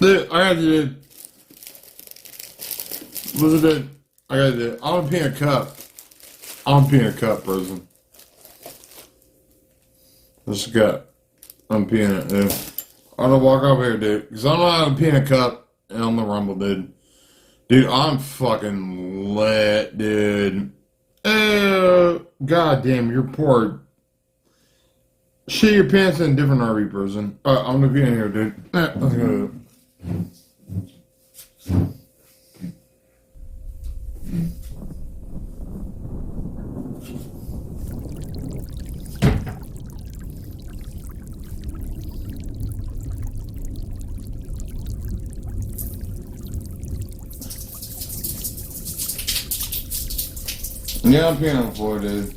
Dude, I gotta do. What's it? I gotta do. I'm gonna pee in a cup. I'm peeing in a cup, person. This is a cup. I'm peeing it, dude. I'm gonna walk over here, dude. Because I don't know how to pee in a cup and on the rumble, dude. Dude, I'm fucking lit, dude. God damn, you're poor. Shit your pants in a different RV person. I'm gonna pee in here, dude. Let's go. Yeah, I'm peeing on the floor, dude.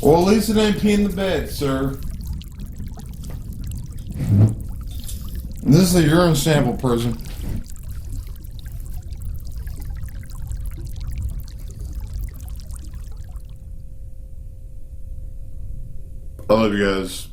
Well, at least it ain't peeing the bed, sir. This is a urine sample, person. I love you guys.